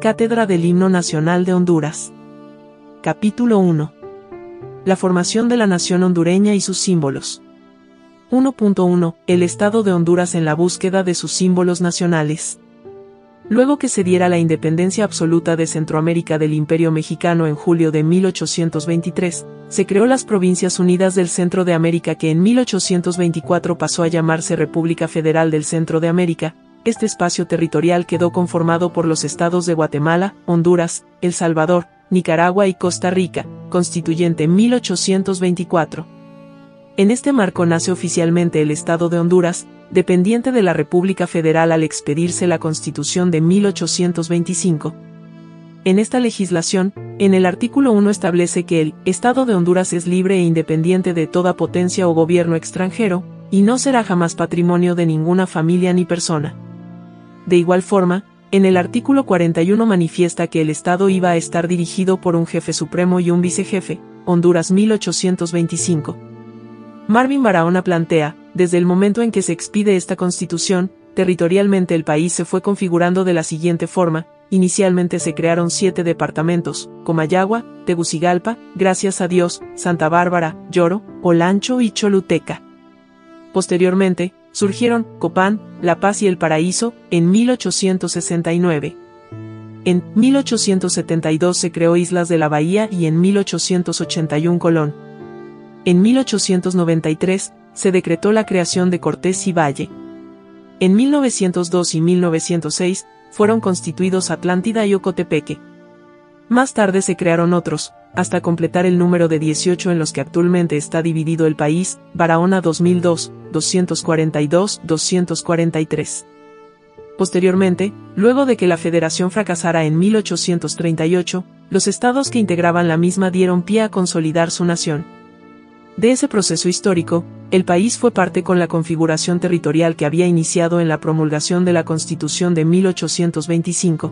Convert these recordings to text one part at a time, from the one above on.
Cátedra del Himno Nacional de Honduras. Capítulo 1. La formación de la nación hondureña y sus símbolos. 1.1. El Estado de Honduras en la búsqueda de sus símbolos nacionales. Luego que se diera la independencia absoluta de Centroamérica del Imperio Mexicano en julio de 1823, se creó las Provincias Unidas del Centro de América, que en 1824 pasó a llamarse República Federal del Centro de América. Este espacio territorial quedó conformado por los estados de Guatemala, Honduras, El Salvador, Nicaragua y Costa Rica, constituyente 1824. En este marco nace oficialmente el Estado de Honduras, dependiente de la República Federal al expedirse la Constitución de 1825. En esta legislación, en el artículo 1 establece que el Estado de Honduras es libre e independiente de toda potencia o gobierno extranjero, y no será jamás patrimonio de ninguna familia ni persona. De igual forma, en el artículo 41 manifiesta que el Estado iba a estar dirigido por un jefe supremo y un vicejefe, Honduras 1825. Marvin Barahona plantea, desde el momento en que se expide esta constitución, territorialmente el país se fue configurando de la siguiente forma. Inicialmente se crearon 7 departamentos: Comayagua, Tegucigalpa, Gracias a Dios, Santa Bárbara, Lloro, Olancho y Choluteca. Posteriormente, surgieron Copán, La Paz y El Paraíso, en 1869. En 1872 se creó Islas de la Bahía y en 1881 Colón. En 1893, se decretó la creación de Cortés y Valle. En 1902 y 1906, fueron constituidos Atlántida y Ocotepeque. Más tarde se crearon otros, hasta completar el número de 18 en los que actualmente está dividido el país: Barahona 2002, 242, 243. Posteriormente, luego de que la federación fracasara en 1838, los estados que integraban la misma dieron pie a consolidar su nación. De ese proceso histórico, el país fue parte con la configuración territorial que había iniciado en la promulgación de la Constitución de 1825.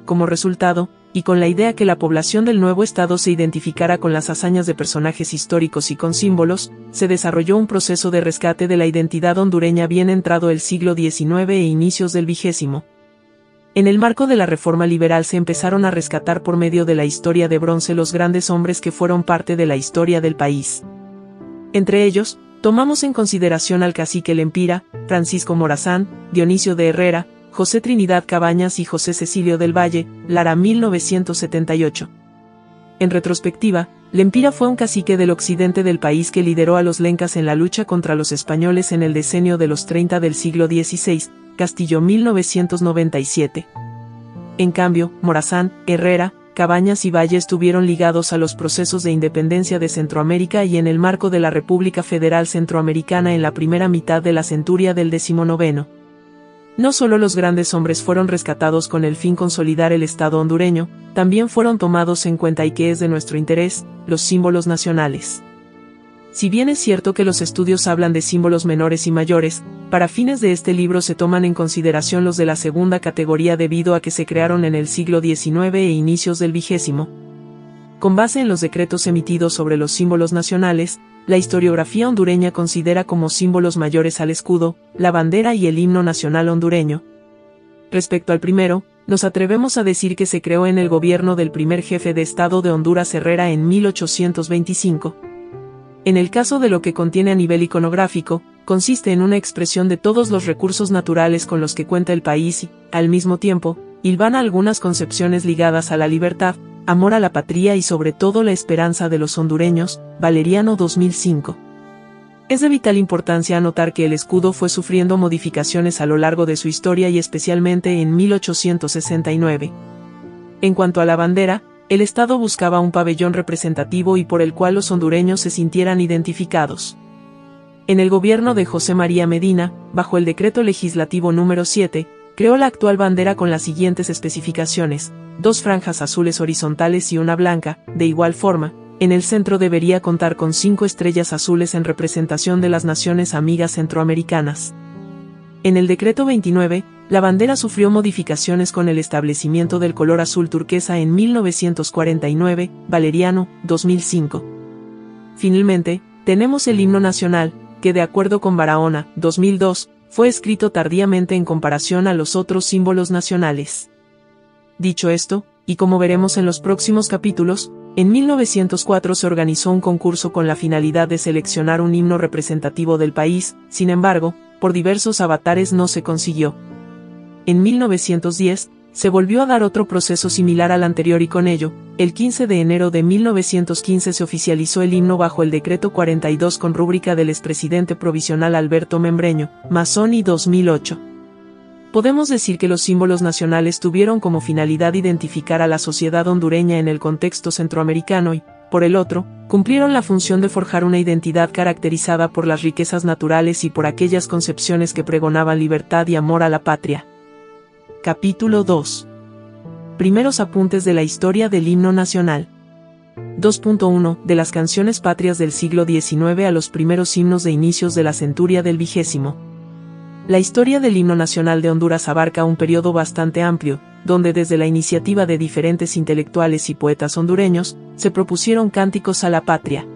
Como resultado, y con la idea que la población del nuevo estado se identificara con las hazañas de personajes históricos y con símbolos, se desarrolló un proceso de rescate de la identidad hondureña bien entrado el siglo XIX e inicios del XX. En el marco de la reforma liberal se empezaron a rescatar por medio de la historia de bronce los grandes hombres que fueron parte de la historia del país. Entre ellos, tomamos en consideración al cacique Lempira, Francisco Morazán, Dionisio de Herrera, José Trinidad Cabañas y José Cecilio del Valle, Lara 1978. En retrospectiva, Lempira fue un cacique del occidente del país que lideró a los lencas en la lucha contra los españoles en el decenio de los 30 del siglo XVI, Castillo 1997. En cambio, Morazán, Herrera, Cabañas y Valle estuvieron ligados a los procesos de independencia de Centroamérica y en el marco de la República Federal Centroamericana en la primera mitad de la centuria del XIX. No solo los grandes hombres fueron rescatados con el fin consolidar el Estado hondureño, también fueron tomados en cuenta, y que es de nuestro interés, los símbolos nacionales. Si bien es cierto que los estudios hablan de símbolos menores y mayores, para fines de este libro se toman en consideración los de la segunda categoría debido a que se crearon en el siglo XIX e inicios del XX. Con base en los decretos emitidos sobre los símbolos nacionales, la historiografía hondureña considera como símbolos mayores al escudo, la bandera y el himno nacional hondureño. Respecto al primero, nos atrevemos a decir que se creó en el gobierno del primer jefe de Estado de Honduras, Herrera, en 1825. En el caso de lo que contiene a nivel iconográfico, consiste en una expresión de todos los recursos naturales con los que cuenta el país y, al mismo tiempo, hilvana algunas concepciones ligadas a la libertad, amor a la patria y sobre todo la esperanza de los hondureños. Valeriano 2005. Es de vital importancia anotar que el escudo fue sufriendo modificaciones a lo largo de su historia y especialmente en 1869. En cuanto a la bandera, el Estado buscaba un pabellón representativo y por el cual los hondureños se sintieran identificados. En el gobierno de José María Medina, bajo el decreto legislativo número 7, creó la actual bandera con las siguientes especificaciones: 2 franjas azules horizontales y una blanca. De igual forma, en el centro debería contar con 5 estrellas azules en representación de las naciones amigas centroamericanas. En el decreto 29, la bandera sufrió modificaciones con el establecimiento del color azul turquesa en 1949, Valeriano, 2005. Finalmente, tenemos el himno nacional, que de acuerdo con Barahona, 2002, fue escrito tardíamente en comparación a los otros símbolos nacionales. Dicho esto, y como veremos en los próximos capítulos, en 1904 se organizó un concurso con la finalidad de seleccionar un himno representativo del país, sin embargo, por diversos avatares no se consiguió. En 1910, se volvió a dar otro proceso similar al anterior y con ello, el 15 de enero de 1915 se oficializó el himno bajo el Decreto 42 con rúbrica del expresidente provisional Alberto Membreño, Mazzoni 2008. Podemos decir que los símbolos nacionales tuvieron como finalidad identificar a la sociedad hondureña en el contexto centroamericano y, por el otro, cumplieron la función de forjar una identidad caracterizada por las riquezas naturales y por aquellas concepciones que pregonaban libertad y amor a la patria. Capítulo 2. Primeros apuntes de la historia del himno nacional. 2.1. De las canciones patrias del siglo XIX a los primeros himnos de inicios de la centuria del XX. La historia del himno nacional de Honduras abarca un periodo bastante amplio, donde desde la iniciativa de diferentes intelectuales y poetas hondureños, se propusieron cánticos a la patria.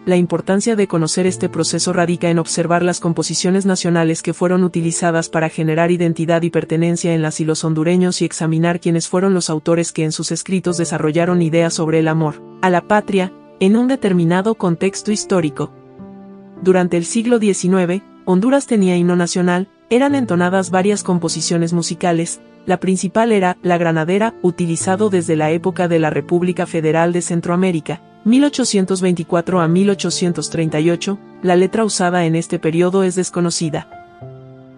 La importancia de conocer este proceso radica en observar las composiciones nacionales que fueron utilizadas para generar identidad y pertenencia en las y los hondureños y examinar quiénes fueron los autores que en sus escritos desarrollaron ideas sobre el amor a la patria, en un determinado contexto histórico. Durante el siglo XIX, Honduras tenía himno nacional, eran entonadas varias composiciones musicales, la principal era La Granadera, utilizado desde la época de la República Federal de Centroamérica, 1824 a 1838, la letra usada en este periodo es desconocida.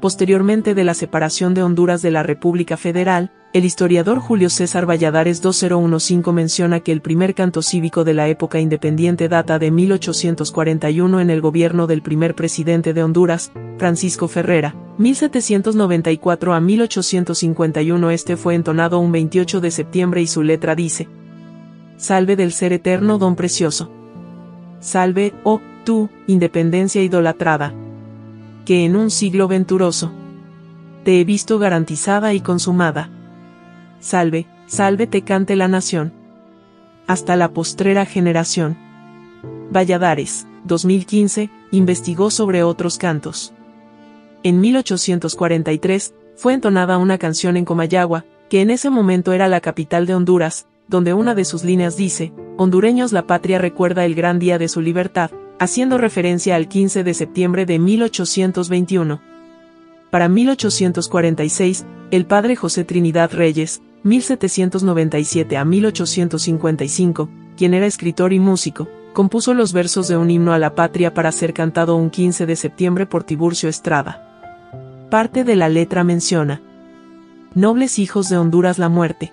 Posteriormente de la separación de Honduras de la República Federal, el historiador Julio César Valladares 2015 menciona que el primer canto cívico de la época independiente data de 1841 en el gobierno del primer presidente de Honduras, Francisco Ferrera, 1794 a 1851. Este fue entonado un 28 de septiembre y su letra dice: Salve del ser eterno don precioso. Salve, oh, tú, independencia idolatrada, que en un siglo venturoso te he visto garantizada y consumada. Salve, salve te cante la nación, hasta la postrera generación. Valladares, 2015, investigó sobre otros cantos. En 1843, fue entonada una canción en Comayagua, que en ese momento era la capital de Honduras, donde una de sus líneas dice: hondureños, la patria recuerda el gran día de su libertad, haciendo referencia al 15 de septiembre de 1821. Para 1846, el padre José Trinidad Reyes, 1797 a 1855, quien era escritor y músico, compuso los versos de un himno a la patria para ser cantado un 15 de septiembre por Tiburcio Estrada. Parte de la letra menciona: nobles hijos de Honduras, la muerte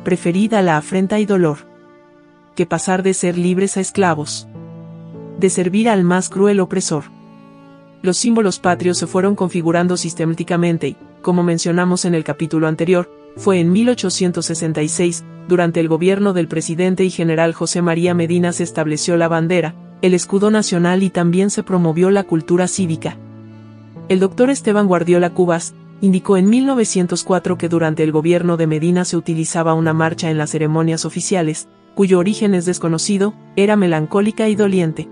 preferida a la afrenta y dolor, que pasar de ser libres a esclavos, de servir al más cruel opresor. Los símbolos patrios se fueron configurando sistemáticamente y, como mencionamos en el capítulo anterior, fue en 1866, durante el gobierno del presidente y general José María Medina, se estableció la bandera, el escudo nacional y también se promovió la cultura cívica. El doctor Esteban Guardiola Cubas indicó en 1904 que durante el gobierno de Medina se utilizaba una marcha en las ceremonias oficiales, cuyo origen es desconocido, era melancólica y doliente.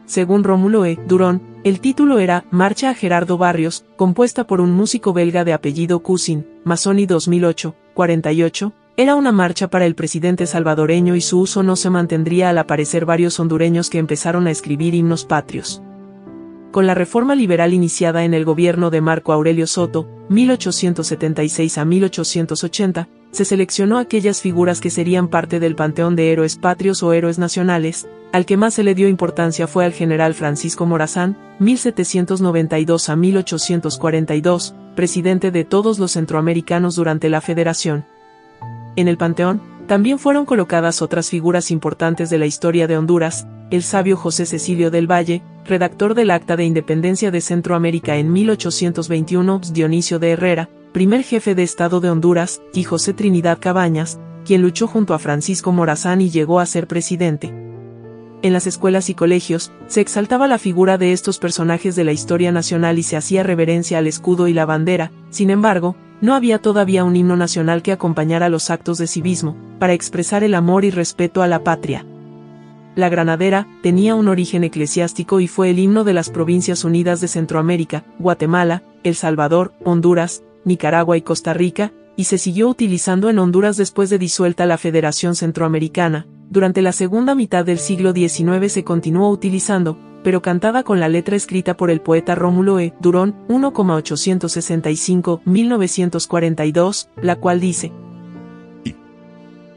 Según Rómulo E. Durón, el título era Marcha a Gerardo Barrios, compuesta por un músico belga de apellido Cousin, Mazzoni 2008, 48, era una marcha para el presidente salvadoreño y su uso no se mantendría al aparecer varios hondureños que empezaron a escribir himnos patrios. Con la reforma liberal iniciada en el gobierno de Marco Aurelio Soto, 1876 a 1880, se seleccionó aquellas figuras que serían parte del panteón de héroes patrios o héroes nacionales. Al que más se le dio importancia fue al general Francisco Morazán, 1792 a 1842, presidente de todos los centroamericanos durante la Federación. En el panteón, también fueron colocadas otras figuras importantes de la historia de Honduras: el sabio José Cecilio del Valle, redactor del Acta de Independencia de Centroamérica en 1821, Dionisio de Herrera, primer jefe de Estado de Honduras, y José Trinidad Cabañas, quien luchó junto a Francisco Morazán y llegó a ser presidente. En las escuelas y colegios, se exaltaba la figura de estos personajes de la historia nacional y se hacía reverencia al escudo y la bandera. Sin embargo, no había todavía un himno nacional que acompañara los actos de civismo, para expresar el amor y respeto a la patria. La Granadera tenía un origen eclesiástico y fue el himno de las Provincias Unidas de Centroamérica, Guatemala, El Salvador, Honduras, Nicaragua y Costa Rica, y se siguió utilizando en Honduras después de disuelta la Federación Centroamericana. Durante la segunda mitad del siglo XIX se continuó utilizando, pero cantada con la letra escrita por el poeta Rómulo E. Durón, 1,865-1942, la cual dice: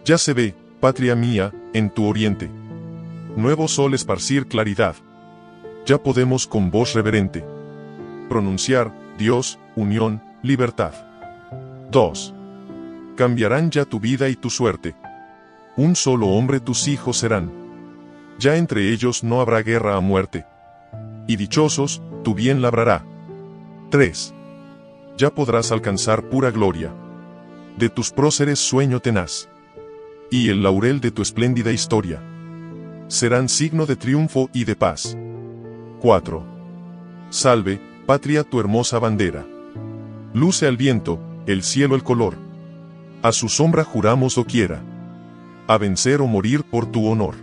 Ya se ve, patria mía, en tu oriente. Nuevo sol esparcir claridad. Ya podemos con voz reverente pronunciar: Dios, unión, libertad. 2. Cambiarán ya tu vida y tu suerte. Un solo hombre tus hijos serán. Ya entre ellos no habrá guerra a muerte. Y dichosos, tu bien labrará. 3. Ya podrás alcanzar pura gloria. De tus próceres sueño tenaz. Y el laurel de tu espléndida historia serán signo de triunfo y de paz. 4. Salve, patria, tu hermosa bandera. Luce al viento, el cielo el color. A su sombra juramos doquiera a vencer o morir por tu honor.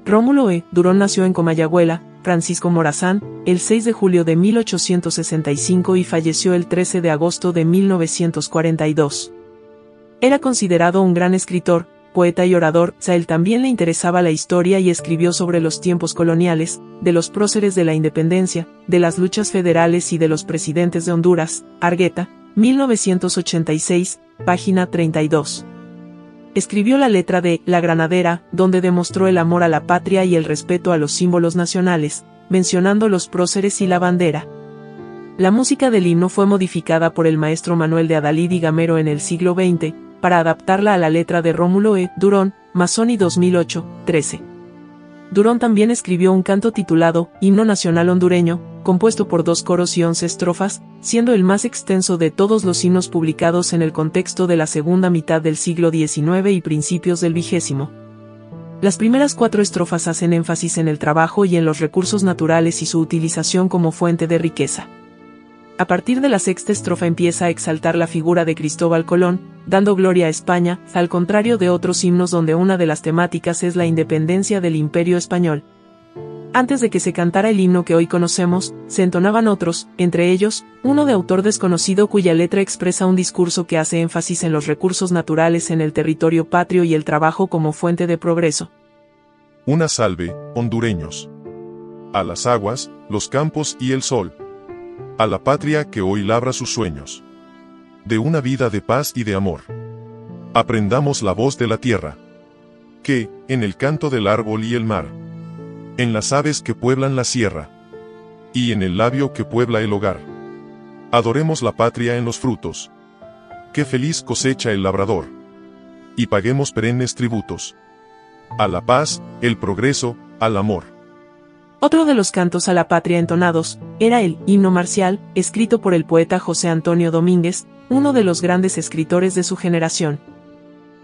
Rómulo E. Durón nació en Comayagüela, Francisco Morazán, el 6 de julio de 1865 y falleció el 13 de agosto de 1942. Era considerado un gran escritor, poeta y orador. A él también le interesaba la historia y escribió sobre los tiempos coloniales, de los próceres de la independencia, de las luchas federales y de los presidentes de Honduras. Argueta, 1986, página 32. Escribió la letra de La Granadera, donde demostró el amor a la patria y el respeto a los símbolos nacionales, mencionando los próceres y la bandera. La música del himno fue modificada por el maestro Manuel de Adalid y Gamero en el siglo XX, para adaptarla a la letra de Rómulo E. Durón, Mazzoni 2008, 13. Durón también escribió un canto titulado Himno Nacional Hondureño, compuesto por 2 coros y 11 estrofas, siendo el más extenso de todos los himnos publicados en el contexto de la segunda mitad del siglo XIX y principios del XX. Las primeras 4 estrofas hacen énfasis en el trabajo y en los recursos naturales y su utilización como fuente de riqueza. A partir de la 6ª estrofa empieza a exaltar la figura de Cristóbal Colón, dando gloria a España, al contrario de otros himnos donde una de las temáticas es la independencia del Imperio Español. Antes de que se cantara el himno que hoy conocemos, se entonaban otros, entre ellos, uno de autor desconocido cuya letra expresa un discurso que hace énfasis en los recursos naturales en el territorio patrio y el trabajo como fuente de progreso. Una salve, hondureños. A las aguas, los campos y el sol. A la patria que hoy labra sus sueños. De una vida de paz y de amor. Aprendamos la voz de la tierra. Que, en el canto del árbol y el mar. En las aves que pueblan la sierra. Y en el labio que puebla el hogar. Adoremos la patria en los frutos. Que feliz cosecha el labrador. Y paguemos perennes tributos. A la paz, el progreso, al amor. Otro de los cantos a la patria entonados, era el Himno Marcial, escrito por el poeta José Antonio Domínguez, uno de los grandes escritores de su generación.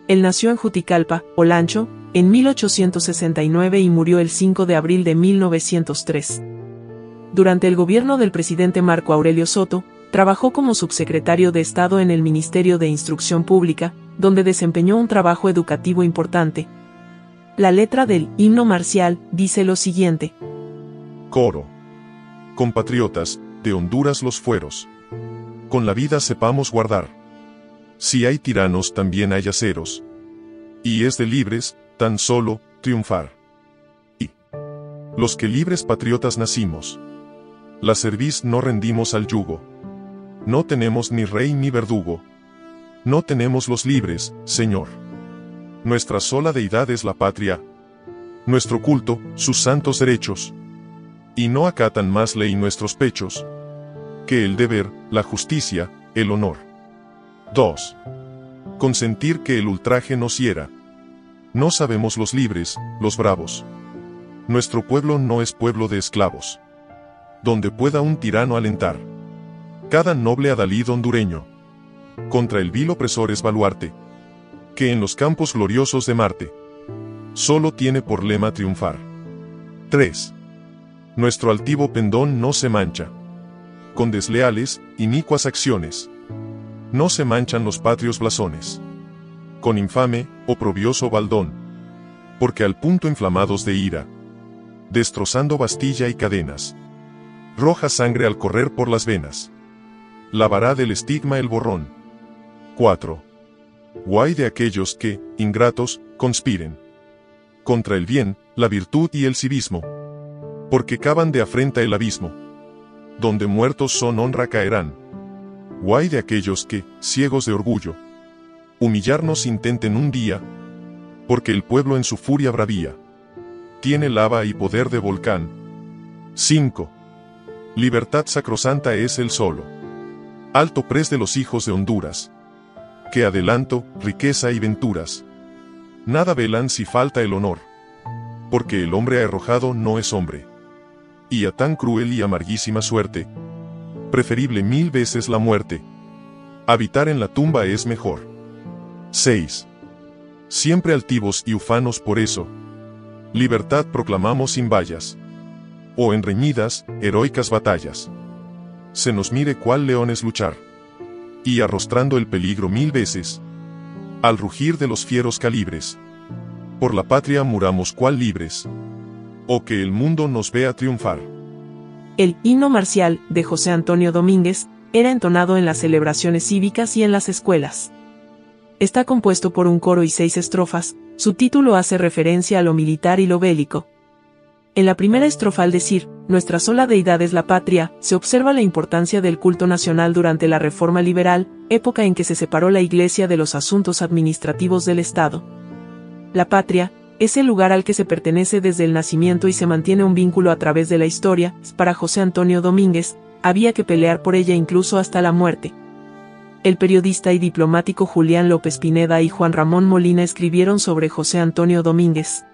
Él nació en Juticalpa, Olancho, en 1869 y murió el 5 de abril de 1903. Durante el gobierno del presidente Marco Aurelio Soto, trabajó como subsecretario de Estado en el Ministerio de Instrucción Pública, donde desempeñó un trabajo educativo importante. La letra del Himno Marcial dice lo siguiente. Coro. Compatriotas, de Honduras los fueros. Con la vida sepamos guardar. Si hay tiranos también hay aceros. Y es de libres, tan solo, triunfar. Y los que libres patriotas nacimos. La cerviz no rendimos al yugo. No tenemos ni rey ni verdugo. No tenemos los libres, Señor. Nuestra sola deidad es la patria. Nuestro culto, sus santos derechos. Y no acatan más ley nuestros pechos que el deber, la justicia, el honor. 2. Consentir que el ultraje nos hiera. No sabemos los libres, los bravos. Nuestro pueblo no es pueblo de esclavos. Donde pueda un tirano alentar cada noble adalid hondureño. Contra el vil opresor es baluarte, que en los campos gloriosos de Marte solo tiene por lema triunfar. 3. Nuestro altivo pendón no se mancha con desleales, inicuas acciones. No se manchan los patrios blasones con infame, oprobioso baldón, porque al punto inflamados de ira, destrozando bastilla y cadenas, roja sangre al correr por las venas, lavará del estigma el borrón. 4. Guay de aquellos que, ingratos, conspiren contra el bien, la virtud y el civismo, porque cavan de afrenta el abismo, donde muertos son honra caerán. Guay de aquellos que, ciegos de orgullo, humillarnos intenten un día, porque el pueblo en su furia bravía tiene lava y poder de volcán. 5. Libertad sacrosanta es el solo alto pres de los hijos de Honduras, que adelanto, riqueza y venturas nada velan si falta el honor, porque el hombre arrojado no es hombre, y a tan cruel y amarguísima suerte, preferible 1000 veces la muerte, habitar en la tumba es mejor. 6. Siempre altivos y ufanos por eso, libertad proclamamos sin vallas, o en reñidas, heroicas batallas, se nos mire cuál leones luchar, y arrostrando el peligro 1000 veces, al rugir de los fieros calibres, por la patria muramos cual libres, o que el mundo nos vea triunfar. El himno marcial, de José Antonio Domínguez, era entonado en las celebraciones cívicas y en las escuelas. Está compuesto por un coro y 6 estrofas, su título hace referencia a lo militar y lo bélico. En la primera estrofa, al decir, nuestra sola deidad es la patria, se observa la importancia del culto nacional durante la Reforma Liberal, época en que se separó la Iglesia de los asuntos administrativos del Estado. La patria es el lugar al que se pertenece desde el nacimiento y se mantiene un vínculo a través de la historia. Para José Antonio Domínguez, había que pelear por ella incluso hasta la muerte. El periodista y diplomático Julián López Pineda y Juan Ramón Molina escribieron sobre José Antonio Domínguez.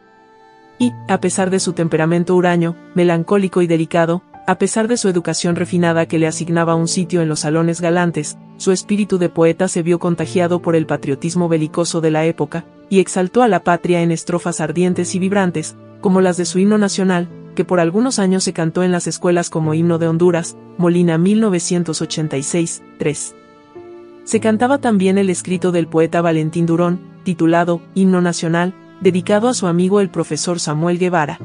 Y, a pesar de su temperamento huraño, melancólico y delicado, a pesar de su educación refinada que le asignaba un sitio en los salones galantes, su espíritu de poeta se vio contagiado por el patriotismo belicoso de la época, y exaltó a la patria en estrofas ardientes y vibrantes, como las de su himno nacional, que por algunos años se cantó en las escuelas como himno de Honduras, Molina 1986, 3. Se cantaba también el escrito del poeta Valentín Durón, titulado Himno Nacional, dedicado a su amigo el profesor Samuel Guevara.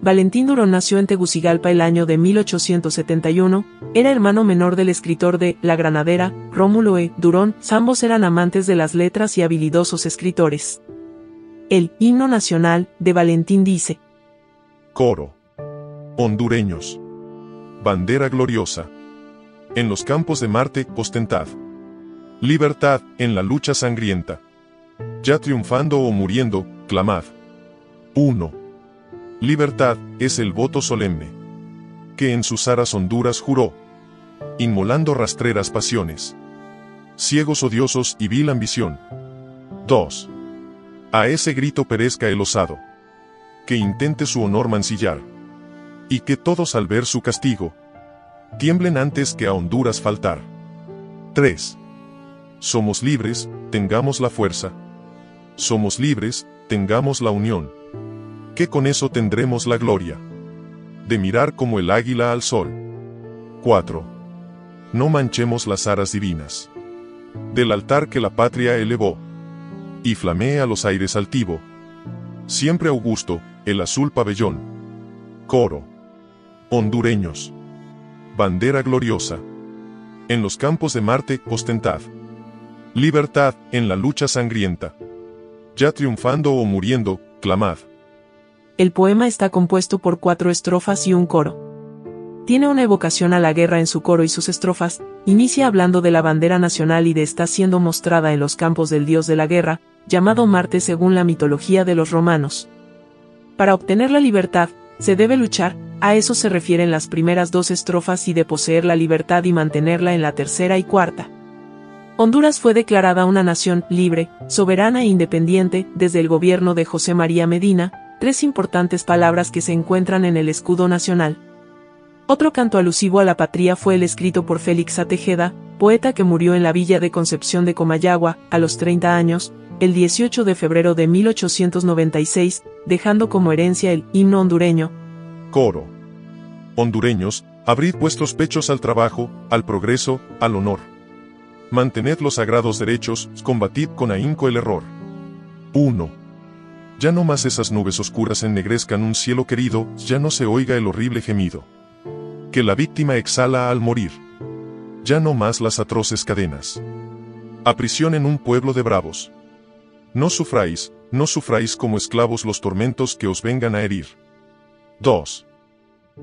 Valentín Durón nació en Tegucigalpa el año de 1871, era hermano menor del escritor de La Granadera, Rómulo E. Durón, ambos eran amantes de las letras y habilidosos escritores. El himno nacional de Valentín dice: Coro. Hondureños. Bandera gloriosa. En los campos de Marte, ostentad libertad en la lucha sangrienta. Ya triunfando o muriendo, clamad. 1. Libertad es el voto solemne que en sus aras Honduras juró, inmolando rastreras pasiones, ciegos odiosos y vil ambición. 2. A ese grito perezca el osado que intente su honor mancillar, y que todos al ver su castigo tiemblen antes que a Honduras faltar. 3. Somos libres, tengamos la fuerza. Somos libres, tengamos la unión, que con eso tendremos la gloria de mirar como el águila al sol. 4. No manchemos las aras divinas del altar que la patria elevó, y flamee a los aires altivo, siempre augusto, el azul pabellón. Coro. Hondureños. Bandera gloriosa. En los campos de Marte, ostentad libertad en la lucha sangrienta. Ya triunfando o muriendo, clamad. El poema está compuesto por 4 estrofas y un coro. Tiene una evocación a la guerra en su coro y sus estrofas, inicia hablando de la bandera nacional y de está siendo mostrada en los campos del dios de la guerra, llamado Marte según la mitología de los romanos. Para obtener la libertad, se debe luchar, a eso se refieren las primeras 2 estrofas, y de poseer la libertad y mantenerla en la tercera y cuarta. Honduras fue declarada una nación libre, soberana e independiente desde el gobierno de José María Medina, 3 importantes palabras que se encuentran en el escudo nacional. Otro canto alusivo a la patria fue el escrito por Félix A. Tejeda, poeta que murió en la villa de Concepción de Comayagua, a los 30 años, el 18 de febrero de 1896, dejando como herencia el himno hondureño. Coro. Hondureños, abrid vuestros pechos al trabajo, al progreso, al honor. Mantened los sagrados derechos, combatid con ahínco el error. 1. Ya no más esas nubes oscuras ennegrezcan un cielo querido, ya no se oiga el horrible gemido que la víctima exhala al morir. Ya no más las atroces cadenas A prisión en un pueblo de bravos. No sufráis como esclavos los tormentos que os vengan a herir. 2.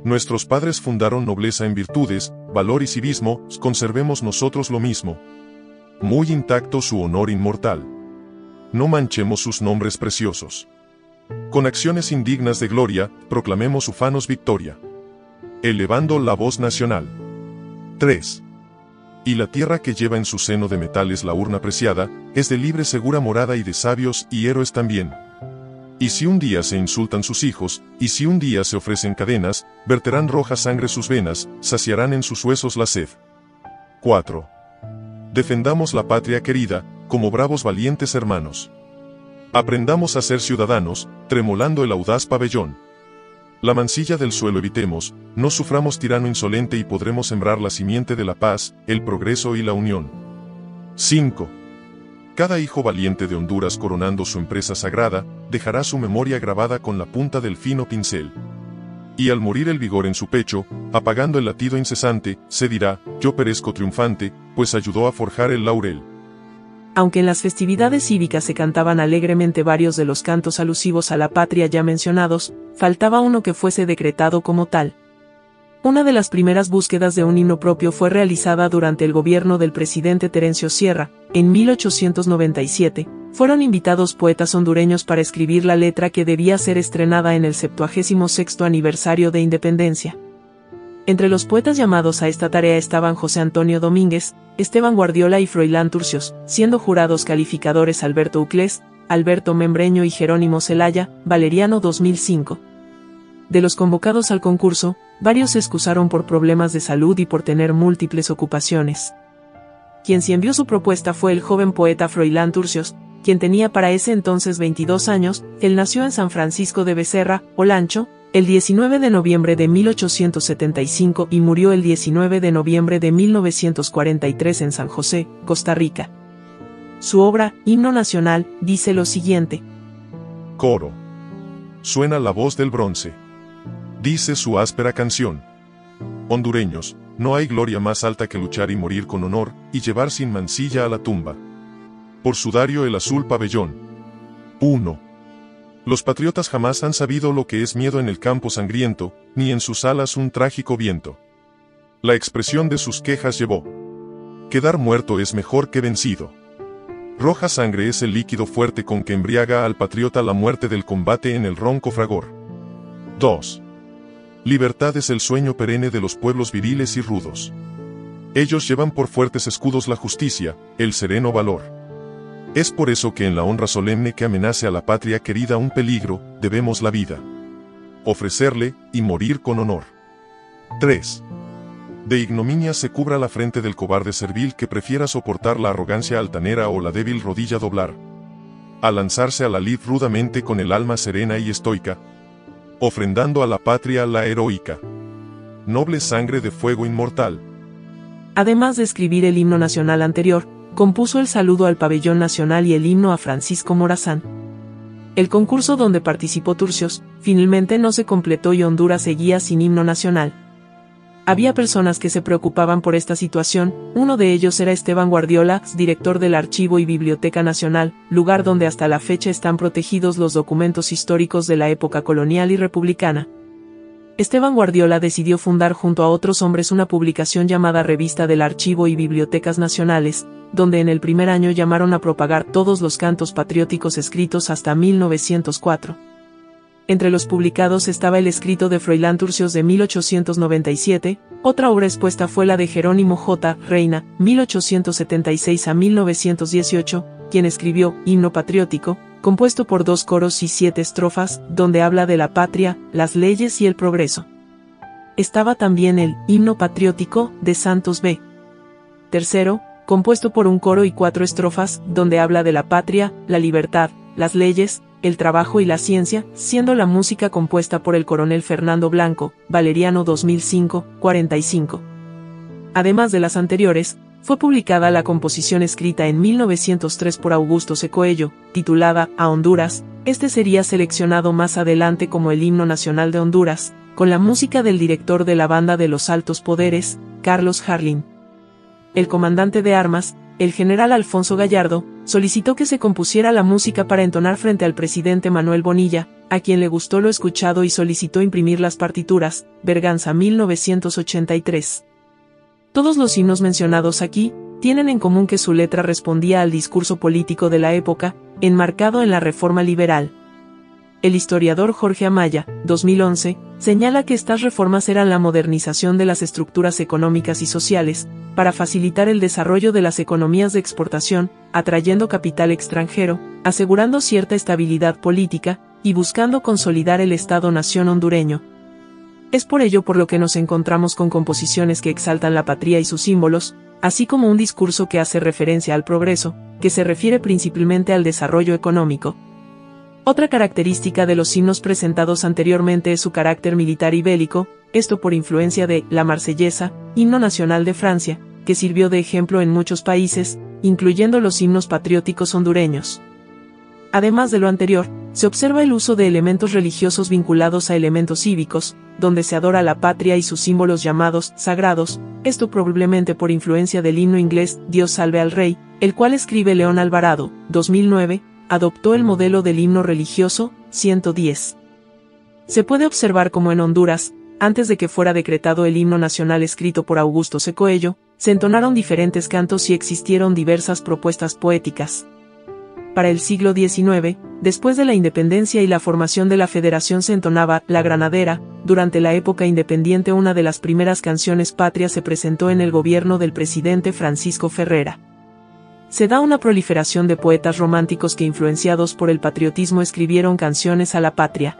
Nuestros padres fundaron nobleza en virtudes, valor y civismo, conservemos nosotros lo mismo. Muy intacto su honor inmortal. No manchemos sus nombres preciosos. Con acciones indignas de gloria, proclamemos ufanos victoria. Elevando la voz nacional. 3. Y la tierra que lleva en su seno de metales la urna preciada, es de libre segura morada y de sabios y héroes también. Y si un día se insultan sus hijos, y si un día se ofrecen cadenas, verterán roja sangre sus venas, saciarán en sus huesos la sed. 4. Defendamos la patria querida, como bravos valientes hermanos. Aprendamos a ser ciudadanos, tremolando el audaz pabellón. La mancilla del suelo evitemos, no suframos tirano insolente y podremos sembrar la simiente de la paz, el progreso y la unión. 5. Cada hijo valiente de Honduras coronando su empresa sagrada, dejará su memoria grabada con la punta del fino pincel. Y al morir el vigor en su pecho, apagando el latido incesante, se dirá, yo perezco triunfante, pues ayudó a forjar el laurel. Aunque en las festividades cívicas se cantaban alegremente varios de los cantos alusivos a la patria ya mencionados, faltaba uno que fuese decretado como tal. Una de las primeras búsquedas de un himno propio fue realizada durante el gobierno del presidente Terencio Sierra. En 1897, fueron invitados poetas hondureños para escribir la letra que debía ser estrenada en el 76º aniversario de independencia. Entre los poetas llamados a esta tarea estaban José Antonio Domínguez, Esteban Guardiola y Froilán Turcios, siendo jurados calificadores Alberto Uclés, Alberto Membreño y Jerónimo Zelaya, Valeriano 2005. De los convocados al concurso, varios se excusaron por problemas de salud y por tener múltiples ocupaciones. Quien sí envió su propuesta fue el joven poeta Froilán Turcios, quien tenía para ese entonces 22 años. Él nació en San Francisco de Becerra, Olancho, el 19 de noviembre de 1875 y murió el 19 de noviembre de 1943 en San José, Costa Rica. Su obra, Himno Nacional, dice lo siguiente. Coro. Suena la voz del bronce. Dice su áspera canción. Hondureños, no hay gloria más alta que luchar y morir con honor, y llevar sin mancilla a la tumba. Por sudario el azul pabellón. 1. Los patriotas jamás han sabido lo que es miedo en el campo sangriento, ni en sus alas un trágico viento. La expresión de sus quejas llevó. Quedar muerto es mejor que vencido. Roja sangre es el líquido fuerte con que embriaga al patriota la muerte del combate en el ronco fragor. 2. Libertad es el sueño perenne de los pueblos viriles y rudos. Ellos llevan por fuertes escudos la justicia, el sereno valor. Es por eso que en la honra solemne que amenace a la patria querida un peligro, debemos la vida. Ofrecerle, y morir con honor. 3. De ignominia se cubra la frente del cobarde servil que prefiera soportar la arrogancia altanera o la débil rodilla doblar. A lanzarse a la lid rudamente con el alma serena y estoica, ofrendando a la patria la heroica. Noble sangre de fuego inmortal. Además de escribir el himno nacional anterior, compuso el saludo al pabellón nacional y el himno a Francisco Morazán. El concurso donde participó Turcios, finalmente no se completó y Honduras seguía sin himno nacional. Había personas que se preocupaban por esta situación, uno de ellos era Esteban Guardiola, director del Archivo y Biblioteca Nacional, lugar donde hasta la fecha están protegidos los documentos históricos de la época colonial y republicana. Esteban Guardiola decidió fundar junto a otros hombres una publicación llamada Revista del Archivo y Bibliotecas Nacionales, donde en el primer año llamaron a propagar todos los cantos patrióticos escritos hasta 1904. Entre los publicados estaba el escrito de Froilán Turcios de 1897, otra obra expuesta fue la de Jerónimo J. Reina, 1876 a 1918, quien escribió Himno Patriótico, compuesto por 2 coros y 7 estrofas, donde habla de la patria, las leyes y el progreso. Estaba también el Himno Patriótico de Santos B. Tercero, compuesto por 1 coro y 4 estrofas, donde habla de la patria, la libertad, las leyes, el trabajo y la ciencia, siendo la música compuesta por el coronel Fernando Blanco, Valeriano 2005, 45. Además de las anteriores, fue publicada la composición escrita en 1903 por Augusto C. Coello, titulada A Honduras. Este sería seleccionado más adelante como el himno nacional de Honduras, con la música del director de la Banda de los Altos Poderes, Carlos Jarlín. El comandante de armas, el general Alfonso Gallardo, solicitó que se compusiera la música para entonar frente al presidente Manuel Bonilla, a quien le gustó lo escuchado y solicitó imprimir las partituras, Berganza 1983. Todos los himnos mencionados aquí, tienen en común que su letra respondía al discurso político de la época, enmarcado en la reforma liberal. El historiador Jorge Amaya, 2011, señala que estas reformas eran la modernización de las estructuras económicas y sociales, para facilitar el desarrollo de las economías de exportación, atrayendo capital extranjero, asegurando cierta estabilidad política, y buscando consolidar el Estado-nación hondureño. Es por ello por lo que nos encontramos con composiciones que exaltan la patria y sus símbolos, así como un discurso que hace referencia al progreso, que se refiere principalmente al desarrollo económico. Otra característica de los himnos presentados anteriormente es su carácter militar y bélico, esto por influencia de La Marsellesa, himno nacional de Francia, que sirvió de ejemplo en muchos países, incluyendo los himnos patrióticos hondureños. Además de lo anterior, se observa el uso de elementos religiosos vinculados a elementos cívicos, donde se adora la patria y sus símbolos llamados sagrados, esto probablemente por influencia del himno inglés Dios salve al rey, el cual escribe León Alvarado, 2009, adoptó el modelo del himno religioso, 110. Se puede observar como en Honduras, antes de que fuera decretado el himno nacional escrito por Augusto C. Coello, se entonaron diferentes cantos y existieron diversas propuestas poéticas. Para el siglo XIX, después de la independencia y la formación de la Federación se entonaba La Granadera. Durante la época independiente una de las primeras canciones patrias se presentó en el gobierno del presidente Francisco Ferrera. Se da una proliferación de poetas románticos que influenciados por el patriotismo escribieron canciones a la patria.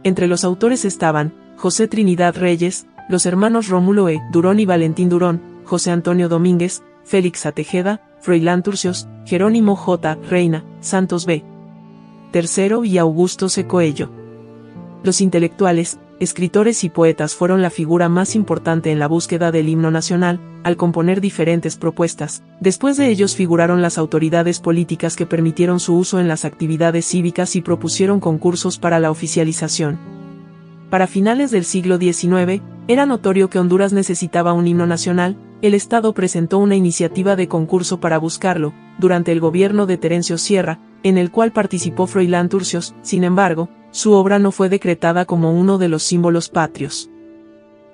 Entre los autores estaban José Trinidad Reyes, los hermanos Rómulo E. Durón y Valentín Durón, José Antonio Domínguez, Félix A. Tejeda, Froilán Turcios, Jerónimo J. Reina, Santos B. III y Augusto C. Coello. Los intelectuales, escritores y poetas fueron la figura más importante en la búsqueda del himno nacional, al componer diferentes propuestas. Después de ellos figuraron las autoridades políticas que permitieron su uso en las actividades cívicas y propusieron concursos para la oficialización. Para finales del siglo XIX, era notorio que Honduras necesitaba un himno nacional. El Estado presentó una iniciativa de concurso para buscarlo, durante el gobierno de Terencio Sierra, en el cual participó Froilán Turcios. Sin embargo, su obra no fue decretada como uno de los símbolos patrios.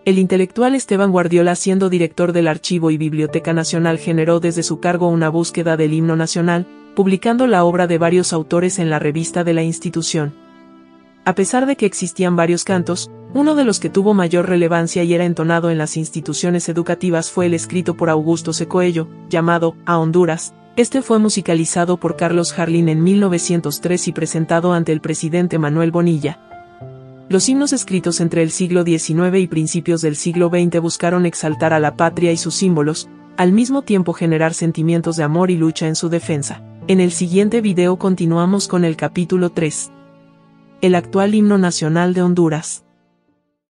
El intelectual Esteban Guardiola, siendo director del Archivo y Biblioteca Nacional, generó desde su cargo una búsqueda del himno nacional, publicando la obra de varios autores en la revista de la institución. A pesar de que existían varios cantos, uno de los que tuvo mayor relevancia y era entonado en las instituciones educativas fue el escrito por Augusto C. Coello, llamado A Honduras. Este fue musicalizado por Carlos Jarlín en 1903 y presentado ante el presidente Manuel Bonilla. Los himnos escritos entre el siglo XIX y principios del siglo XX buscaron exaltar a la patria y sus símbolos, al mismo tiempo generar sentimientos de amor y lucha en su defensa. En el siguiente video continuamos con el capítulo 3. El actual himno nacional de Honduras.